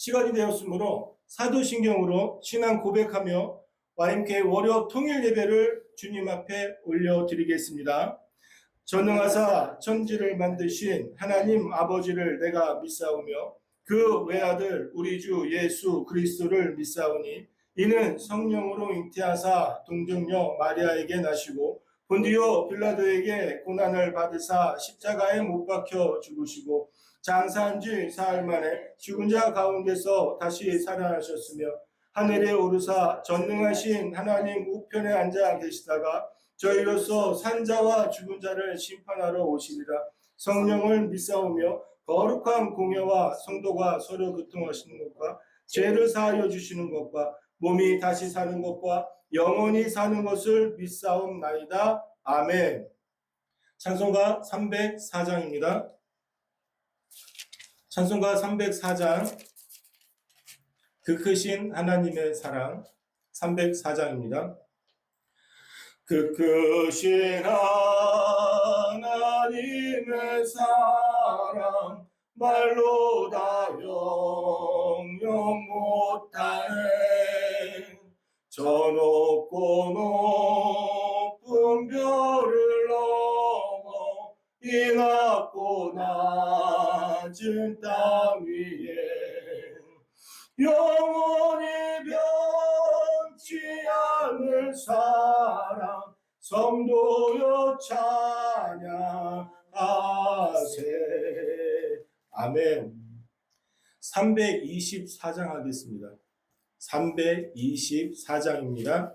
시간이 되었으므로 사도신경으로 신앙 고백하며 YMK 월요 통일 예배를 주님 앞에 올려드리겠습니다. 전능하사 천지를 만드신 하나님 아버지를 내가 믿사오며 그 외아들 우리 주 예수 그리스도를 믿사오니 이는 성령으로 잉태하사 동정녀 마리아에게 나시고 본디오 빌라도에게 고난을 받으사 십자가에 못 박혀 죽으시고 장사한 지 사흘 만에 죽은 자 가운데서 다시 살아나셨으며 하늘에 오르사 전능하신 하나님 우편에 앉아 계시다가 저희로서 산자와 죽은 자를 심판하러 오시리라. 성령을 믿사오며 거룩한 공예와 성도가 서로 교통하시는 것과 죄를 사하여 주시는 것과 몸이 다시 사는 것과 영원히 사는 것을 믿사옵나이다. 아멘. 찬송가 304장입니다. 찬송가 304장 그 크신 하나님의 사랑 304장입니다. 그 크신 하나님의 사랑 말로 다 영영 못하네. 저 높고 높은 별을 넘어 이 낮고 낮은 땅 위에 영원히 변치 않을 사랑 성도여 찬양하세. 아멘. 324장 하겠습니다. 324장입니다.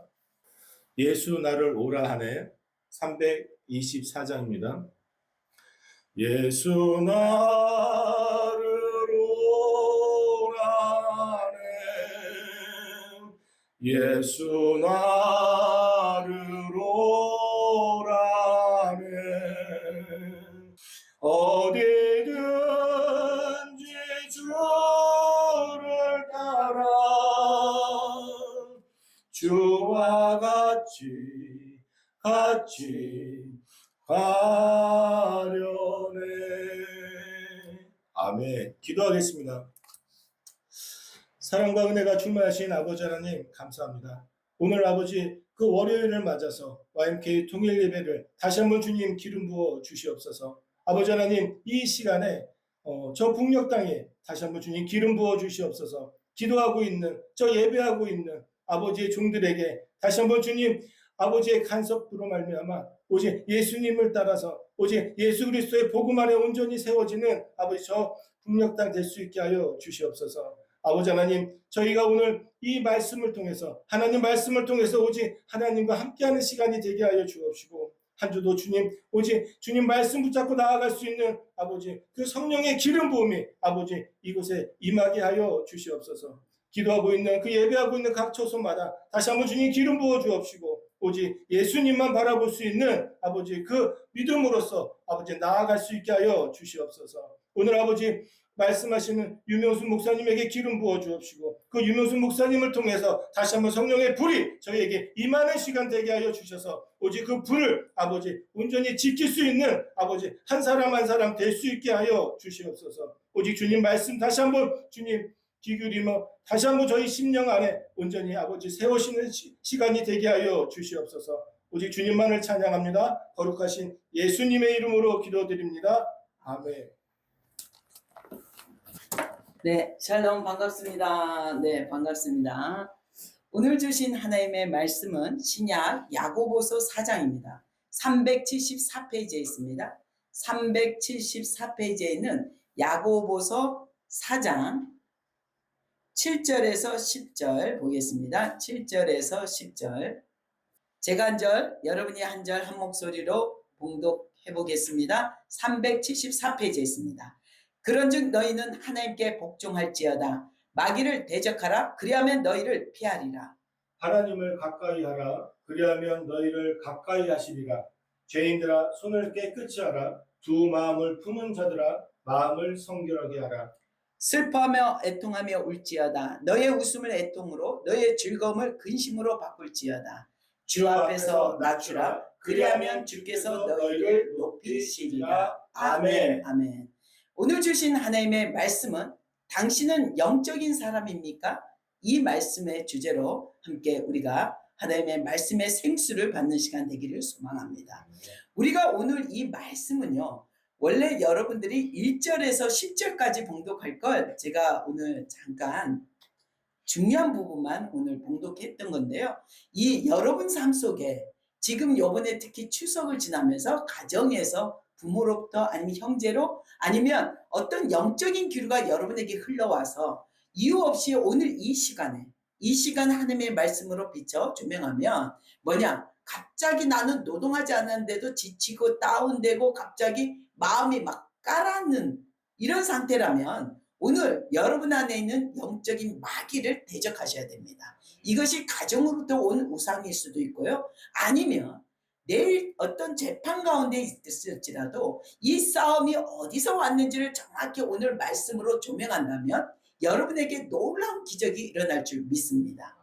예수 나를 오라 하네. 324장입니다. 예수 나를 오라 하네. 예수 나를 오라 하네. 어디든지 주를 따라 주와 같이 가려네. 아멘. 기도하겠습니다. 사랑과 은혜가 충만하신 아버지 하나님 감사합니다. 오늘 아버지 그 월요일을 맞아서 YMK 통일 예배를 다시 한번 주님 기름 부어 주시옵소서. 아버지 하나님 이 시간에 저 북녘 땅에 다시 한번 주님 기름 부어 주시옵소서. 기도하고 있는 저 예배하고 있는 아버지의 종들에게 다시 한번 주님 아버지의 간섭으로 말미암아 오직 예수님을 따라서 오직 예수 그리스도의 복음 안에 온전히 세워지는 아버지 저 북녘 땅 될 수 있게 하여 주시옵소서. 아버지 하나님 저희가 오늘 이 말씀을 통해서 하나님 말씀을 통해서 오직 하나님과 함께하는 시간이 되게 하여 주옵시고 한 주도 주님 오직 주님 말씀 붙잡고 나아갈 수 있는 아버지 그 성령의 기름 부음이 아버지 이곳에 임하게 하여 주시옵소서. 기도하고 있는 그 예배하고 있는 각 초소마다 다시 한번 주님 기름 부어 주옵시고 오직 예수님만 바라볼 수 있는 아버지 그 믿음으로써 아버지 나아갈 수 있게 하여 주시옵소서. 오늘 아버지 말씀하시는 유명순 목사님에게 기름 부어 주옵시고 그 유명순 목사님을 통해서 다시 한번 성령의 불이 저희에게 임하는 시간 되게 하여 주셔서 오직 그 불을 아버지 온전히 지킬 수 있는 아버지 한 사람 한 사람 될 수 있게 하여 주시옵소서. 오직 주님 말씀 다시 한번 주님 귀 기울이며 다시 한번 저희 심령 안에 온전히 아버지 세우시는 시간이 되게 하여 주시옵소서. 오직 주님만을 찬양합니다. 거룩하신 예수님의 이름으로 기도드립니다. 아멘. 네, 샬롬 반갑습니다. 네, 반갑습니다. 오늘 주신 하나님의 말씀은 신약 야고보서 4장입니다. 374페이지에 있습니다. 374페이지에는 야고보서 4장 7절에서 10절 보겠습니다. 7절에서 10절. 제가 한 절, 여러분이 한 절 한 목소리로 봉독해 보겠습니다. 374페이지에 있습니다. 그런즉 너희는 하나님께 복종할지어다. 마귀를 대적하라. 그리하면 너희를 피하리라. 하나님을 가까이 하라. 그리하면 너희를 가까이 하시리라. 죄인들아 손을 깨끗이 하라. 두 마음을 품은 자들아 마음을 성결하게 하라. 슬퍼하며 애통하며 울지어다. 너의 웃음을 애통으로 너의 즐거움을 근심으로 바꿀지어다. 주 앞에서 낮추라. 그리하면 주께서 너희를 높이시리라. 아멘. 아멘. 오늘 주신 하나님의 말씀은 당신은 영적인 사람입니까? 이 말씀의 주제로 함께 우리가 하나님의 말씀의 생수를 받는 시간 되기를 소망합니다. 우리가 오늘 이 말씀은요, 원래 여러분들이 1절에서 10절까지 봉독할 걸 제가 오늘 잠깐 중요한 부분만 오늘 봉독했던 건데요. 이 여러분 삶 속에 지금 요번에 특히 추석을 지나면서 가정에서 부모로부터 아니면 형제로 아니면 어떤 영적인 기류가 여러분에게 흘러와서 이유 없이 오늘 이 시간 하나님의 말씀으로 비춰 조명하면 뭐냐, 갑자기 나는 노동하지 않았는데도 지치고 다운되고 갑자기 마음이 막 가라앉는 이런 상태라면 오늘 여러분 안에 있는 영적인 마귀를 대적하셔야 됩니다. 이것이 가정으로부터 온 우상일 수도 있고요. 아니면 내일 어떤 재판 가운데 있을지라도 이 싸움이 어디서 왔는지를 정확히 오늘 말씀으로 조명한다면 여러분에게 놀라운 기적이 일어날 줄 믿습니다.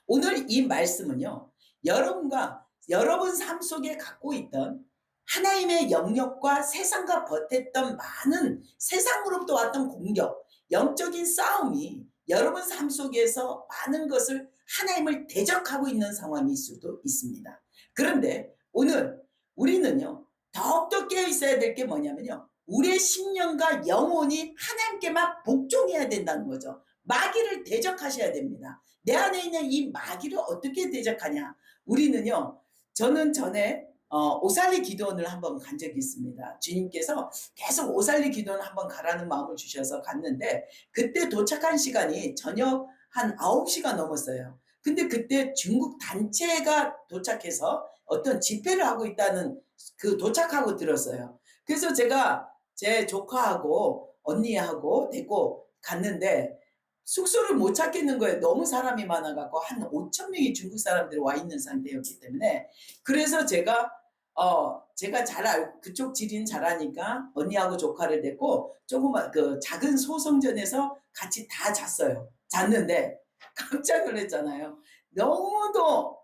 오늘 이 말씀은요, 여러분과 여러분 삶 속에 갖고 있던 하나님의 영역과 세상과 버텼던 많은 세상으로부터 왔던 공격, 영적인 싸움이 여러분 삶 속에서 많은 것을 하나님을 대적하고 있는 상황일 수도 있습니다. 그런데 오늘 우리는요, 더욱더 깨어 있어야 될 게 뭐냐면요, 우리의 심령과 영혼이 하나님께만 복종해야 된다는 거죠. 마귀를 대적하셔야 됩니다. 내 안에 있는 이 마귀를 어떻게 대적하냐? 우리는요, 저는 전에 오살리 기도원을 한번 간 적이 있습니다. 주님께서 계속 오살리 기도원 한번 가라는 마음을 주셔서 갔는데 그때 도착한 시간이 저녁 한 9시가 넘었어요. 근데 그때 중국 단체가 도착해서 어떤 집회를 하고 있다는 그 도착하고 들었어요. 그래서 제가 제 조카하고 언니하고 데리고 갔는데 숙소를 못 찾겠는 거예요. 너무 사람이 많아갖고 한 5천 명이 중국 사람들이 와 있는 상태였기 때문에. 그래서 제가 잘 알고 그쪽 지리는 잘 아니까 언니하고 조카를 데리고 조그만 그 작은 소성전에서 같이 다 잤어요. 잤는데 깜짝 놀랐잖아요. 너무도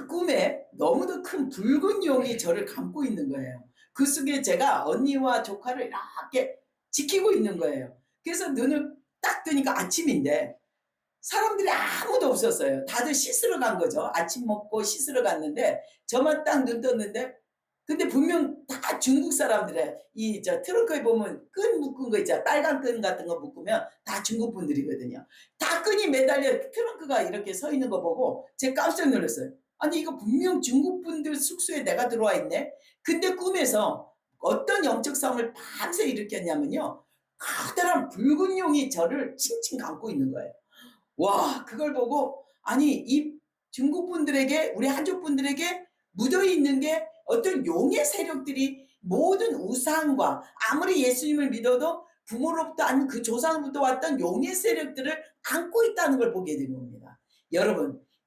꿈에 너무도 큰 붉은 용이 저를 감고 있는 거예요. 그 속에 제가 언니와 조카를 이렇게 지키고 있는 거예요. 그래서 눈을 딱 뜨니까 아침인데 사람들이 아무도 없었어요. 다들 씻으러 간 거죠. 아침 먹고 씻으러 갔는데 저만 딱 눈 떴는데, 근데 분명 다 중국 사람들의 이 저 트렁크에 보면 끈 묶은 거 있잖아. 빨간 끈 같은 거 묶으면 다 중국 분들이거든요. 다 끈이 매달려 트렁크가 이렇게 서 있는 거 보고 제가 깜짝 놀랐어요. 아니 이거 분명 중국 분들 숙소에 내가 들어와 있네. 근데 꿈에서 어떤 영적 싸움을 밤새 일으켰냐면요, 커다란 붉은 용이 저를 칭칭 감고 있는 거예요. 와, 그걸 보고 아니 이 중국 분들에게, 우리 한족 분들에게 묻어 있는 게 어떤 용의 세력들이 모든 우상과 아무리 예수님을 믿어도 부모로부터 아니면 그 조상부터 왔던 용의 세력들을 안고 있다는 걸 보게 된 겁니다.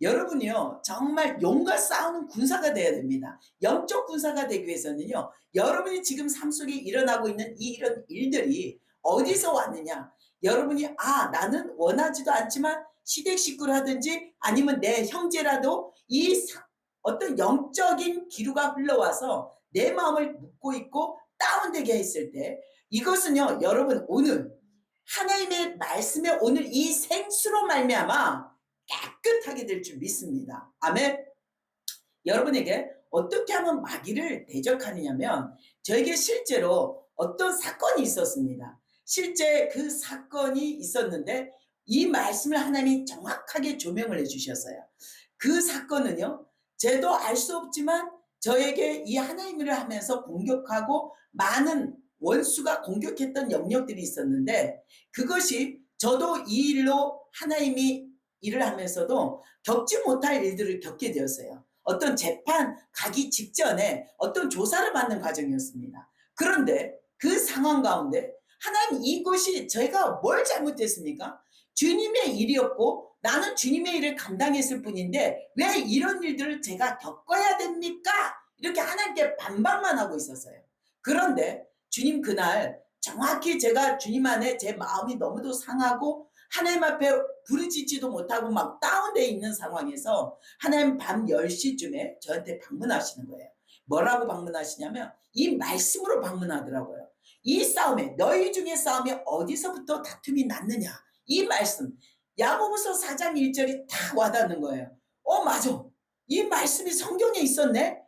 여러분이요 정말 용과 싸우는 군사가 돼야 됩니다. 영적 군사가 되기 위해서는요, 여러분이 지금 삶 속에 일어나고 있는 이런 일들이 어디서 왔느냐, 여러분이 나는 원하지도 않지만 시댁 식구를 하든지 아니면 내 형제라도 어떤 영적인 기류가 흘러와서 내 마음을 묶고 있고 다운되게 했을 때, 이것은요 여러분 오늘 하나님의 말씀에 오늘 이 생수로 말미암아 깨끗하게 될 줄 믿습니다. 아멘. 여러분에게 어떻게 하면 마귀를 대적하느냐면, 저에게 실제로 어떤 사건이 있었습니다. 실제 그 사건이 있었는데 이 말씀을 하나님이 정확하게 조명을 해주셨어요. 그 사건은요, 저도 알 수 없지만 저에게 이 하나님을 하면서 공격하고 많은 원수가 공격했던 영역들이 있었는데, 그것이 저도 이 일로 하나님이 일을 하면서도 겪지 못할 일들을 겪게 되었어요. 어떤 재판 가기 직전에 어떤 조사를 받는 과정이었습니다. 그런데 그 상황 가운데 하나님, 이것이 저희가 뭘 잘못했습니까? 주님의 일이었고 나는 주님의 일을 감당했을 뿐인데 왜 이런 일들을 제가 겪어야 됩니까? 이렇게 하나님께 반박만 하고 있었어요. 그런데 주님 그날 정확히 제가 주님 안에 제 마음이 너무도 상하고 하나님 앞에 부르짖지도 못하고 막 다운되어 있는 상황에서 하나님 밤 10시쯤에 저한테 방문하시는 거예요. 뭐라고 방문하시냐면 이 말씀으로 방문하더라고요. 이 싸움에 너희 중에 싸움이 어디서부터 다툼이 났느냐 이 말씀 야고보서 4장 1절이 다 와닿는 거예요. 맞아. 이 말씀이 성경에 있었네.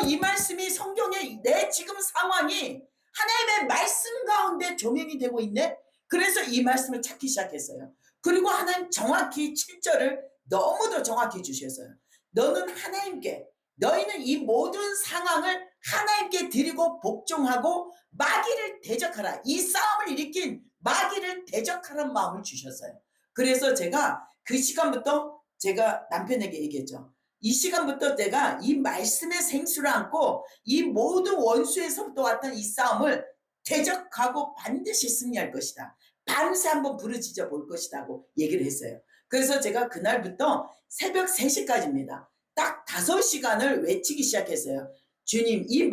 이 말씀이 성경에 내 지금 상황이 하나님의 말씀 가운데 조명이 되고 있네. 그래서 이 말씀을 찾기 시작했어요. 그리고 하나님 정확히 7절을 너무도 정확히 주셨어요. 너는 하나님께 너희는 이 모든 상황을 하나님께 드리고 복종하고 마귀를 대적하라. 이 싸움을 일으킨 마귀를 대적하라는 마음을 주셨어요. 그래서 제가 그 시간부터 제가 남편에게 얘기했죠. 이 시간부터 내가 이 말씀의 생수를 안고 이 모든 원수에서부터 왔던 이 싸움을 대적하고 반드시 승리할 것이다. 밤새 한번 부르짖어 볼 것이라고 얘기를 했어요. 그래서 제가 그날부터 새벽 3시까지입니다. 딱 5시간을 외치기 시작했어요. 주님 이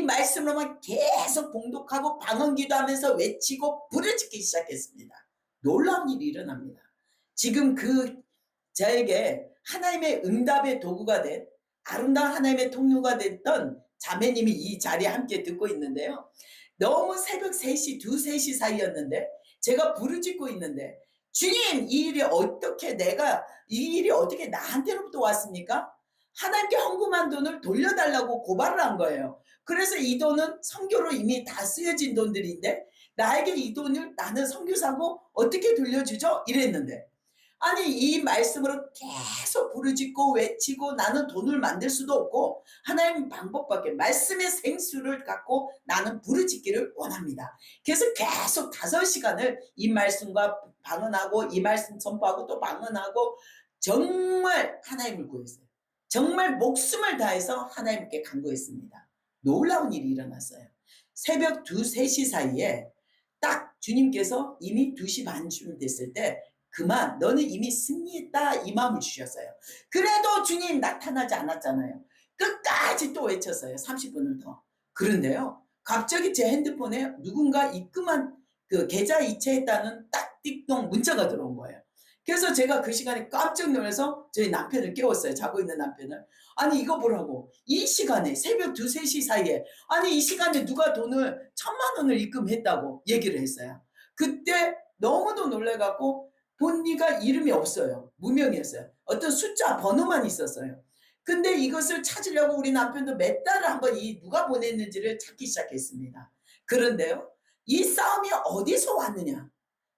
말씀으로만 계속 봉독하고 방언기도하면서 외치고 부르짖기 시작했습니다. 놀라운 일이 일어납니다. 지금 저에게 하나님의 응답의 도구가 된 아름다운 하나님의 통로가 됐던 자매님이 이 자리에 함께 듣고 있는데요. 너무 새벽 3시, 2, 3시 사이였는데 제가 부르짖고 있는데 주님 이 일이 어떻게 나한테로부터 왔습니까? 하나님께 헌금한 돈을 돌려달라고 고발을 한 거예요. 그래서 이 돈은 선교로 이미 다 쓰여진 돈들인데 나에게 이 돈을 나는 선교사고 어떻게 돌려주죠? 이랬는데 아니 이 말씀으로 계속 부르짖고 외치고 나는 돈을 만들 수도 없고 하나님 방법밖에 말씀의 생수를 갖고 나는 부르짖기를 원합니다. 그래서 계속 5시간을 이 말씀과 방언하고 이 말씀 선포하고 또 방언하고 정말 하나님을 구했어요. 정말 목숨을 다해서 하나님께 간구했습니다. 놀라운 일이 일어났어요. 새벽 2, 3시 사이에 딱 주님께서 이미 2시 반쯤 됐을 때 그만 너는 이미 승리했다 이 마음을 주셨어요. 그래도 주님 나타나지 않았잖아요. 끝까지 또 외쳤어요. 30분을 더. 그런데요 갑자기 제 핸드폰에 누군가 입금한 그 계좌 이체했다는 딱 띵동 문자가 들어온 거예요. 그래서 제가 그 시간에 깜짝 놀라서 저희 남편을 깨웠어요. 자고 있는 남편을. 아니 이거 보라고 이 시간에 새벽 2, 3시 사이에 아니 이 시간에 누가 돈을 1,000만 원을 입금했다고 얘기를 했어요. 그때 너무도 놀래갖고 본니가 이름이 없어요. 무명이었어요. 어떤 숫자 번호만 있었어요. 근데 이것을 찾으려고 우리 남편도 몇 달을 한번 이 누가 보냈는지를 찾기 시작했습니다. 그런데요 이 싸움이 어디서 왔느냐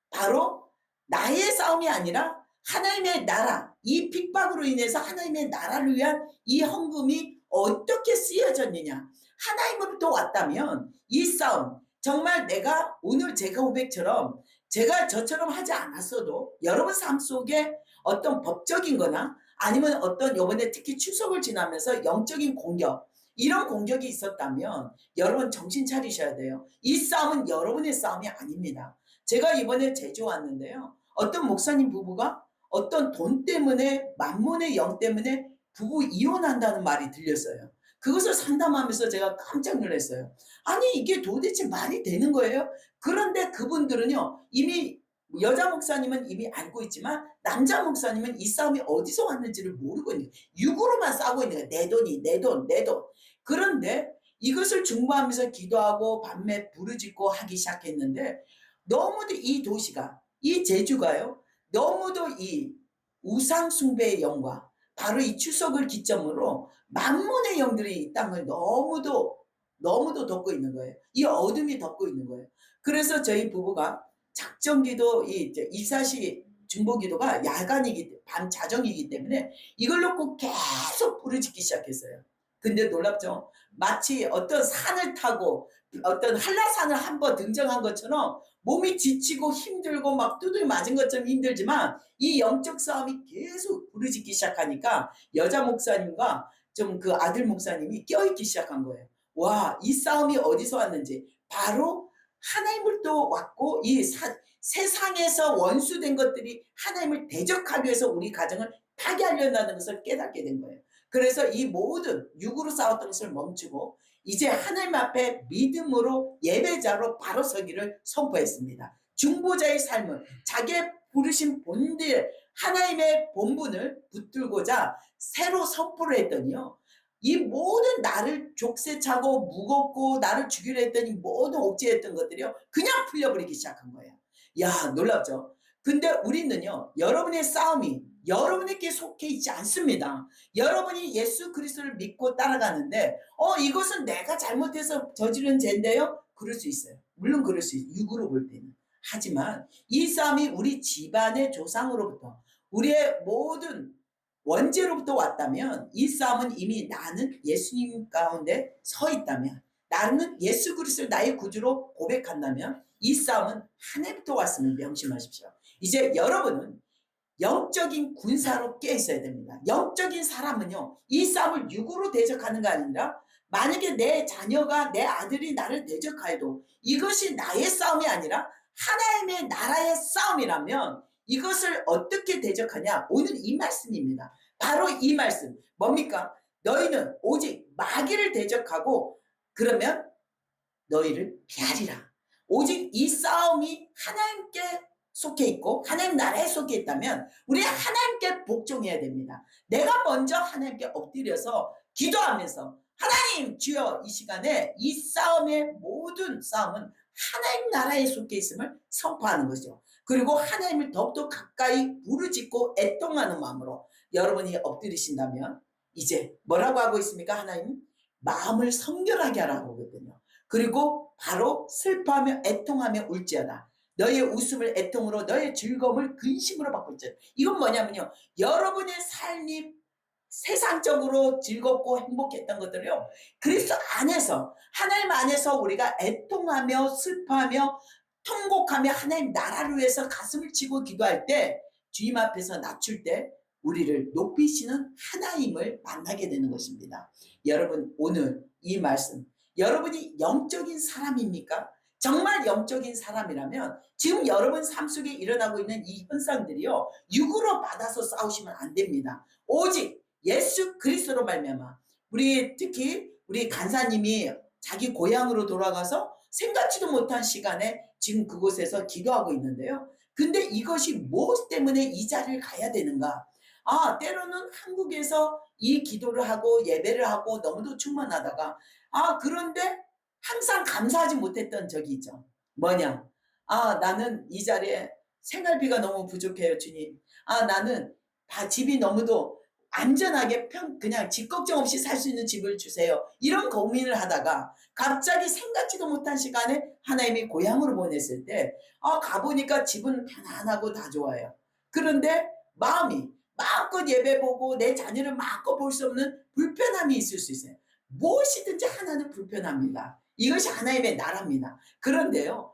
바로 나의 싸움이 아니라 하나님의 나라 이 핍박으로 인해서 하나님의 나라를 위한 이 헌금이 어떻게 쓰여졌느냐 하나님으로부터 왔다면 이 싸움 정말 내가 오늘 제가 고백처럼 제가 저처럼 하지 않았어도 여러분 삶 속에 어떤 법적인 거나 아니면 어떤 요번에 특히 추석을 지나면서 영적인 공격 이런 공격이 있었다면 여러분 정신 차리셔야 돼요. 이 싸움은 여러분의 싸움이 아닙니다. 제가 이번에 제주 왔는데요. 어떤 목사님 부부가 어떤 돈 때문에 만몬의 영 때문에 부부 이혼한다는 말이 들렸어요. 그것을 상담하면서 제가 깜짝 놀랐어요. 아니 이게 도대체 말이 되는 거예요? 그런데 그분들은요 이미 여자 목사님은 이미 알고 있지만 남자 목사님은 이 싸움이 어디서 왔는지를 모르고 있는 거예요. 육으로만 싸우고 있는 거예요. 내 돈이 내 돈. 그런데 이것을 중보하면서 기도하고 밤에 부르짖고 하기 시작했는데 너무도 이 도시가 이 제주가요 너무도 이 우상 숭배의 영과 바로 이 추석을 기점으로 만몬의 영들이 이 땅을 너무도 덮고 있는 거예요. 이 어둠이 덮고 있는 거예요. 그래서 저희 부부가 작정기도 이 24시 중보기도가 밤 자정이기 때문에 이걸 놓고 계속 부르짖기 시작했어요. 근데 놀랍죠. 마치 어떤 산을 타고 어떤 한라산을 한번 등정한 것처럼 몸이 지치고 힘들고 막 두드려 맞은 것처럼 힘들지만 이 영적 싸움이 계속 부르짖기 시작하니까 여자 목사님과 좀 그 아들 목사님이 껴있기 시작한 거예요. 와, 이 싸움이 어디서 왔는지 바로 하나님으로부터 왔고 이 세상에서 원수된 것들이 하나님을 대적하기 위해서 우리 가정을 파괴하려는 것을 깨닫게 된 거예요. 그래서 이 모든 육으로 싸웠던 것을 멈추고 이제 하나님 앞에 믿음으로 예배자로 바로 서기를 선포했습니다. 중보자의 삶은 자기의 부르신 본질 하나님의 본분을 붙들고자 새로 선포를 했더니요. 이 모든 나를 족쇄차고 무겁고 나를 죽이려 했던 이 모든 옥죄했던 것들이요 그냥 풀려버리기 시작한 거예요. 야, 놀랍죠? 근데 우리는요 여러분의 싸움이 여러분에게 속해 있지 않습니다. 여러분이 예수 그리스도를 믿고 따라가는데 이것은 내가 잘못해서 저지른 죄인데요. 그럴 수 있어요. 물론 그럴 수 있어요. 육으로 볼 때는. 하지만 이 싸움이 우리 집안의 조상으로부터 우리의 모든 원죄로부터 왔다면 이 싸움은 이미 나는 예수님 가운데 서 있다면 나는 예수 그리스도를 나의 구주로 고백한다면 이 싸움은 하나님부터 왔음을 명심하십시오. 이제 여러분은 영적인 군사로 깨 있어야 됩니다. 영적인 사람은요 이 싸움을 육으로 대적하는 게 아니라 만약에 내 자녀가 내 아들이 나를 대적하여도 이것이 나의 싸움이 아니라 하나님의 나라의 싸움이라면 이것을 어떻게 대적하냐? 오늘 이 말씀입니다. 바로 이 말씀. 뭡니까? 너희는 오직 마귀를 대적하고 그러면 너희를 피하리라. 오직 이 싸움이 하나님께 속해 있고 하나님 나라에 속해 있다면 우리는 하나님께 복종해야 됩니다. 내가 먼저 하나님께 엎드려서 기도하면서 하나님 주여 이 시간에 이 싸움의 모든 싸움은 하나님 나라에 속해 있음을 선포하는 거죠. 그리고 하나님을 더욱더 가까이 부르짖고 애통하는 마음으로 여러분이 엎드리신다면 이제 뭐라고 하고 있습니까? 하나님 마음을 성결하게 하라고 하거든요. 그리고 바로 슬퍼하며 애통하며 울지어다. 너의 웃음을 애통으로 너의 즐거움을 근심으로 바꿀지어다. 이건 뭐냐면요. 여러분의 삶이 세상적으로 즐겁고 행복했던 것들을요. 그리스도 안에서 하나님 안에서 우리가 애통하며 슬퍼하며 통곡하며 하나님 나라를 위해서 가슴을 치고 기도할 때 주님 앞에서 낮출 때 우리를 높이시는 하나님을 만나게 되는 것입니다. 여러분 오늘 이 말씀 여러분이 영적인 사람입니까? 정말 영적인 사람이라면 지금 여러분 삶 속에 일어나고 있는 이 현상들이요 육으로 받아서 싸우시면 안 됩니다. 오직 예수 그리스도로 말미암아 우리 특히 우리 간사님이 자기 고향으로 돌아가서 생각지도 못한 시간에 지금 그곳에서 기도하고 있는데요. 근데 이것이 무엇 때문에 이 자리를 가야 되는가? 때로는 한국에서 이 기도를 하고 예배를 하고 너무도 충만하다가 그런데 항상 감사하지 못했던 적이 있죠. 뭐냐? 나는 이 자리에 생활비가 너무 부족해요, 주님. 나는 집이 너무도 안전하게 그냥 집 걱정 없이 살 수 있는 집을 주세요. 이런 고민을 하다가 갑자기 생각지도 못한 시간에 하나님이 고향으로 보냈을 때 가보니까 집은 편안하고 다 좋아요. 그런데 마음이 마음껏 예배 보고 내 자녀를 마음껏 볼 수 없는 불편함이 있을 수 있어요. 무엇이든지 하나는 불편합니다. 이것이 하나님의 나라입니다. 그런데요.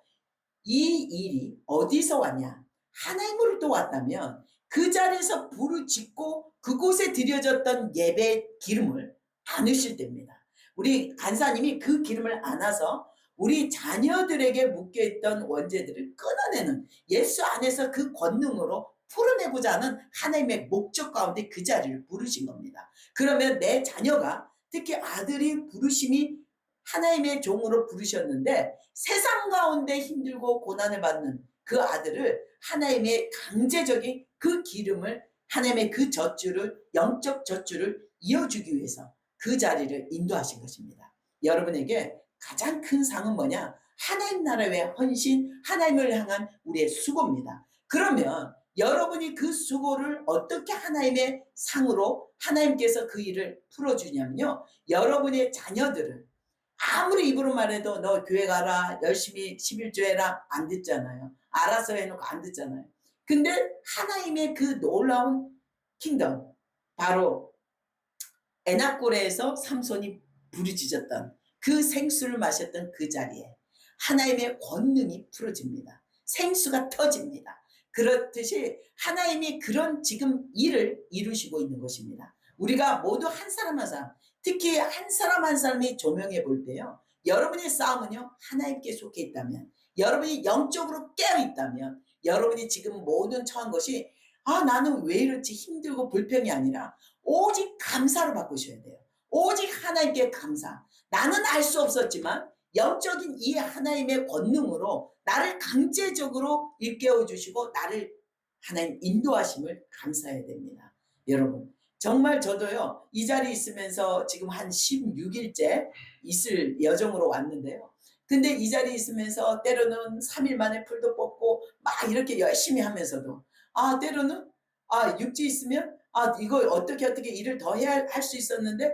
이 일이 어디서 왔냐? 하나님으로부터 왔다면 그 자리에서 부르짖고 그곳에 드려졌던 예배 기름을 안으실 때입니다. 우리 간사님이 그 기름을 안아서 우리 자녀들에게 묶여있던 원죄들을 끊어내는 예수 안에서 그 권능으로 풀어내고자 하는 하나님의 목적 가운데 그 자리를 부르신 겁니다. 그러면 내 자녀가 특히 아들이 부르심이 하나님의 종으로 부르셨는데 세상 가운데 힘들고 고난을 받는 그 아들을 하나님의 강제적인 그 기름을 하나님의 그 젖줄을 영적 젖줄을 이어주기 위해서 그 자리를 인도하신 것입니다. 여러분에게 가장 큰 상은 뭐냐? 하나님 나라의 헌신, 하나님을 향한 우리의 수고입니다. 그러면 여러분이 그 수고를 어떻게 하나님의 상으로 하나님께서 그 일을 풀어주냐면요. 여러분의 자녀들을 아무리 입으로 말해도 너 교회 가라 열심히 11조 해라 안 듣잖아요. 알아서 해놓고 안 듣잖아요. 근데 하나님의 그 놀라운 킹덤 바로 에나꼬레에서 삼손이 부르짖었던 그 생수를 마셨던 그 자리에 하나님의 권능이 풀어집니다. 생수가 터집니다. 그렇듯이 하나님이 그런 지금 일을 이루시고 있는 것입니다. 우리가 모두 한 사람 한 사람 특히 한 사람 한 사람이 조명해 볼 때요. 여러분의 싸움은요. 하나님께 속해 있다면 여러분이 영적으로 깨어 있다면 여러분이 지금 모든 처한 것이 나는 왜 이렇지 힘들고 불평이 아니라 오직 감사로 바꾸셔야 돼요. 오직 하나님께 감사. 나는 알 수 없었지만 영적인 이 하나님의 권능으로 나를 강제적으로 일깨워 주시고 나를 하나님 인도하심을 감사해야 됩니다. 여러분 정말 저도요, 이 자리에 있으면서 지금 한 16일째 있을 여정으로 왔는데요. 근데 이 자리에 있으면서 때로는 3일 만에 풀도 뽑고 막 이렇게 열심히 하면서도, 때로는, 육지 있으면, 이거 어떻게 일을 더 해야 할 수 있었는데,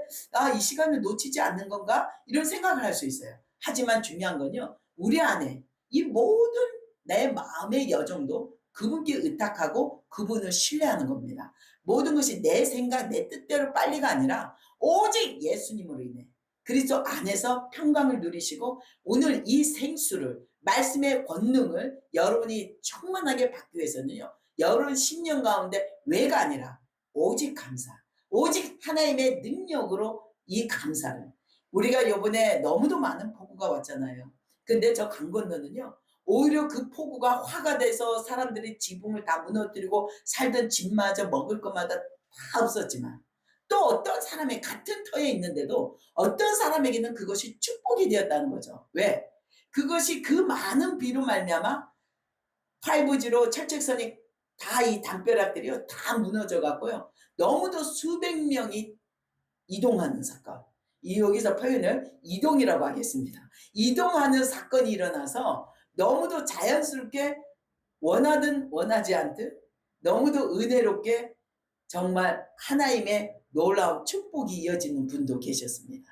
이 시간을 놓치지 않는 건가? 이런 생각을 할 수 있어요. 하지만 중요한 건요, 우리 안에 이 모든 내 마음의 여정도 그분께 의탁하고 그분을 신뢰하는 겁니다. 모든 것이 내 생각, 내 뜻대로 빨리가 아니라 오직 예수님으로 인해 그리스도 안에서 평강을 누리시고 오늘 이 생수를 말씀의 권능을 여러분이 충만하게 받기 위해서는요. 여러분 신령 가운데 왜가 아니라 오직 감사, 오직 하나님의 능력으로 이 감사를 우리가 이번에 너무도 많은 폭우가 왔잖아요. 근데 저 강 건너는요. 오히려 그 폭우가 화가 돼서 사람들이 지붕을 다 무너뜨리고 살던 집마저 먹을 것마다 다 없었지만 또 어떤 사람의 같은 터에 있는데도 어떤 사람에게는 그것이 축복이 되었다는 거죠. 왜? 그것이 그 많은 비로 말미암아 5G로 철책선이 다 이 담벼락들이요 다 무너져 갖고요 너무도 수백 명이 이동하는 사건. 여기서 표현을 이동이라고 하겠습니다. 이동하는 사건이 일어나서 너무도 자연스럽게 원하든 원하지 않든 너무도 은혜롭게 정말 하나님의 놀라운 축복이 이어지는 분도 계셨습니다.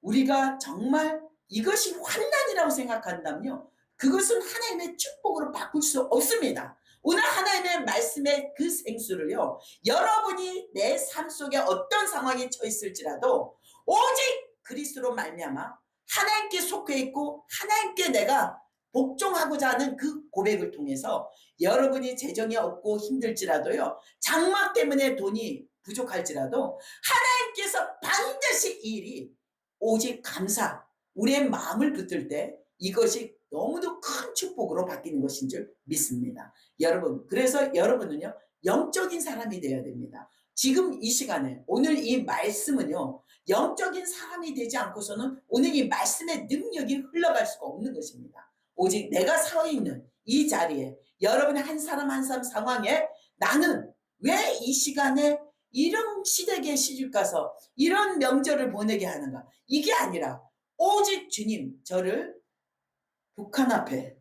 우리가 정말 이것이 환난이라고 생각한다면요. 그것은 하나님의 축복으로 바꿀 수 없습니다. 오늘 하나님의 말씀의 그 생수를요. 여러분이 내 삶 속에 어떤 상황에 처했을지라도 오직 그리스도로 말미암아 하나님께 속해 있고 하나님께 내가 복종하고자 하는 그 고백을 통해서 여러분이 재정이 없고 힘들지라도요. 장막 때문에 돈이 부족할지라도 하나님께서 반드시 이 일이 오직 감사, 우리의 마음을 붙들 때 이것이 너무도 큰 축복으로 바뀌는 것인 줄 믿습니다. 여러분, 그래서 여러분은요, 영적인 사람이 되어야 됩니다. 지금 이 시간에 오늘 이 말씀은요, 영적인 사람이 되지 않고서는 오늘 이 말씀의 능력이 흘러갈 수가 없는 것입니다. 오직 내가 서 있는 이 자리에 여러분 한 사람 한 사람 상황에 나는 왜 이 시간에 이런 시댁에 시집 가서 이런 명절을 보내게 하는가? 이게 아니라 오직 주님 저를 북한 앞에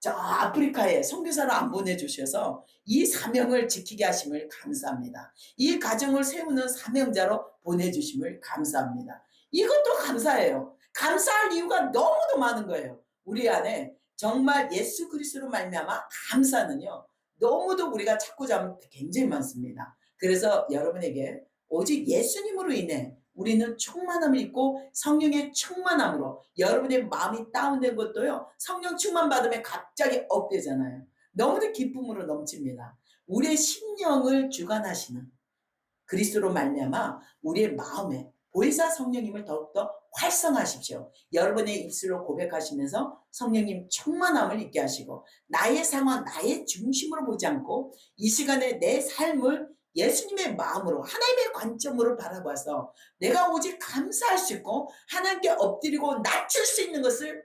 저 아프리카에 선교사를 안 보내주셔서 이 사명을 지키게 하심을 감사합니다. 이 가정을 세우는 사명자로 보내주심을 감사합니다. 이것도 감사해요. 감사할 이유가 너무도 많은 거예요. 우리 안에 정말 예수 그리스도로 말미암아 감사는요. 너무도 우리가 찾고자 하면 굉장히 많습니다. 그래서 여러분에게 오직 예수님으로 인해 우리는 충만함을 입고 성령의 충만함으로 여러분의 마음이 다운된 것도요. 성령 충만 받으면 갑자기 업되잖아요. 너무도 기쁨으로 넘칩니다. 우리의 심령을 주관하시는 그리스도로 말미암아 우리의 마음에 보혜사 성령님을 더욱더 활성화하십시오. 여러분의 입술로 고백하시면서 성령님 충만함을 있게 하시고 나의 상황, 나의 중심으로 보지 않고 이 시간에 내 삶을 예수님의 마음으로 하나님의 관점으로 바라봐서 내가 오직 감사할 수 있고 하나님께 엎드리고 낮출 수 있는 것을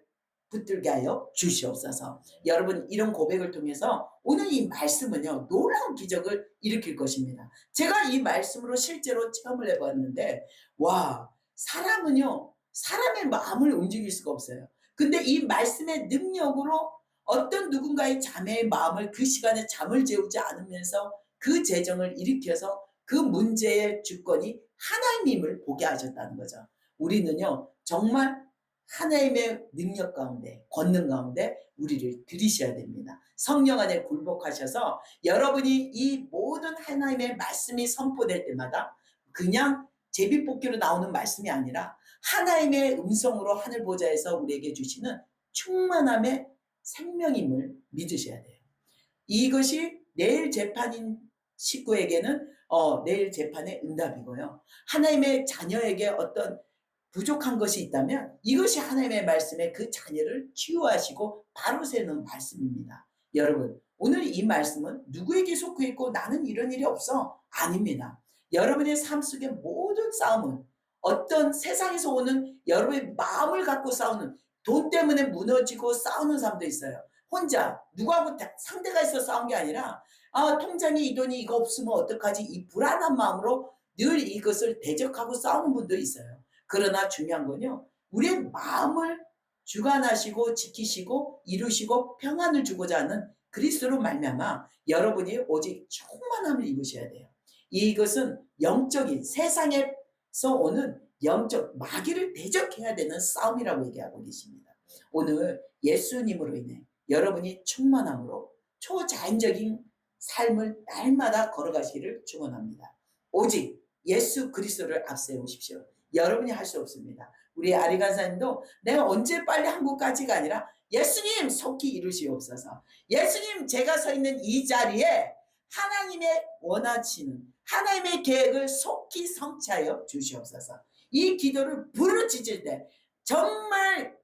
붙들게 하여 주시옵소서. 여러분 이런 고백을 통해서 오늘 이 말씀은요 놀라운 기적을 일으킬 것입니다. 제가 이 말씀으로 실제로 체험을 해봤는데 와 사람은요 사람의 마음을 움직일 수가 없어요. 근데 이 말씀의 능력으로 어떤 누군가의 자매의 마음을 그 시간에 잠을 재우지 않으면서 그 재정을 일으켜서 그 문제의 주권이 하나님임을 보게 하셨다는 거죠. 우리는요 정말 하나님의 능력 가운데 권능 가운데 우리를 들이셔야 됩니다. 성령 안에 굴복하셔서 여러분이 이 모든 하나님의 말씀이 선포될 때마다 그냥 제비뽑기로 나오는 말씀이 아니라 하나님의 음성으로 하늘 보좌에서 우리에게 주시는 충만함의 생명임을 믿으셔야 돼요. 이것이 내일 재판인 식구에게는 내일 재판의 응답이고요. 하나님의 자녀에게 어떤 부족한 것이 있다면 이것이 하나님의 말씀에 그 자녀를 치유하시고 바로 세우는 말씀입니다. 여러분 오늘 이 말씀은 누구에게 속해 있고 나는 이런 일이 없어 아닙니다. 여러분의 삶 속의 모든 싸움은 어떤 세상에서 오는 여러분의 마음을 갖고 싸우는 돈 때문에 무너지고 싸우는 사람도 있어요. 혼자 누구하고 상대가 있어 싸운 게 아니라 통장에 이 돈이 이거 없으면 어떡하지 이 불안한 마음으로 늘 이것을 대적하고 싸우는 분도 있어요. 그러나 중요한 건요. 우리의 마음을 주관하시고 지키시고 이루시고 평안을 주고자 하는 그리스도로 말미암아 여러분이 오직 충만함을 입으셔야 돼요. 이것은 영적인 세상에서 오는 영적 마귀를 대적해야 되는 싸움이라고 얘기하고 계십니다. 오늘 예수님으로 인해 여러분이 충만함으로 초자연적인 삶을 날마다 걸어가시기를 축원합니다. 오직 예수 그리스도를 앞세우십시오. 여러분이 할 수 없습니다. 우리 아리 간사님도 내가 언제 빨리 한국까지가 아니라 예수님 속히 이루시옵소서. 예수님 제가 서 있는 이 자리에 하나님의 원하시는 하나님의 계획을 속히 성취하여 주시옵소서. 이 기도를 부르짖을 때 정말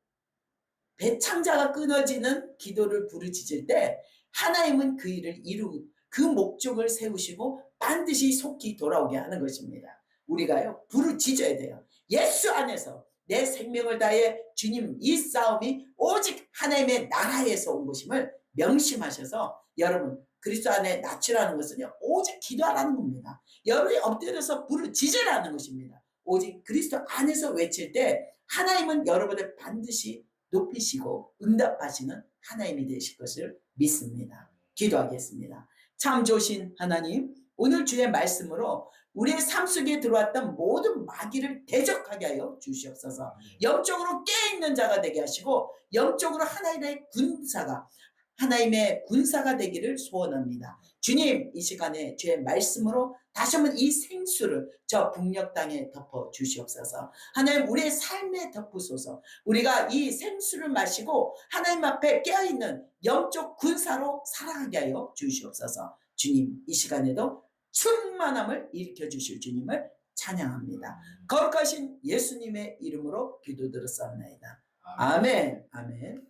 배창자가 끊어지는 기도를 부르짖을 때 하나님은 그 일을 이루고 그 목적을 세우시고 반드시 속히 돌아오게 하는 것입니다. 우리가요 부르짖어야 돼요. 예수 안에서 내 생명을 다해 주님 이 싸움이 오직 하나님의 나라에서 온 것임을 명심하셔서 여러분 그리스도 안에 낮추라는 것은요 오직 기도하라는 겁니다. 여러분이 엎드려서 부르짖으라는 것입니다. 오직 그리스도 안에서 외칠 때 하나님은 여러분을 반드시 높이시고 응답하시는 하나님이 되실 것을 믿습니다. 기도하겠습니다. 참 좋으신 하나님, 오늘 주의 말씀으로 우리의 삶 속에 들어왔던 모든 마귀를 대적하게 하여 주시옵소서. 영적으로 깨어있는 자가 되게 하시고 영적으로 하나님의 군사가 되기를 소원합니다. 주님, 이 시간에 주의 말씀으로 다시 한번 이 생수를 저 북녘 땅에 덮어 주시옵소서. 하나님 우리의 삶에 덮으소서. 우리가 이 생수를 마시고 하나님 앞에 깨어있는 영적 군사로 살아가게 하여 주시옵소서. 주님, 이 시간에도 충만함을 일으켜 주실 주님을 찬양합니다. 거룩하신 예수님의 이름으로 기도드렸사옵나이다. 아멘. 아멘.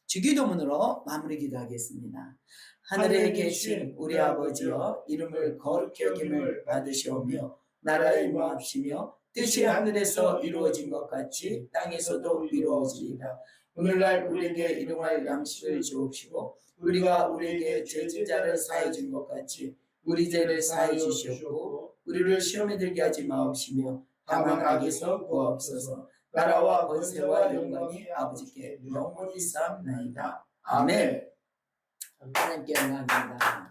주기도문으로 마무리 기도하겠습니다. 하늘에 계신 우리 아버지여, 이름을 거룩히 여김을 받으시오며 나라에 임하옵시며 뜻이 하늘에서 이루어진 것 같이 땅에서도 이루어지리라. 오늘날 우리에게 일용할 양식을 주옵시고 우리가 우리에게 죄진 자를 사해 준 것 같이 우리 죄를 사해 주시옵고 우리를 시험에 들게 하지 마옵시며 다만 악에서 구하옵소서. 나라와 권세와 영광이 아버지께 영원히 있사옵나이다. 아멘. 하나님께 영광입니다.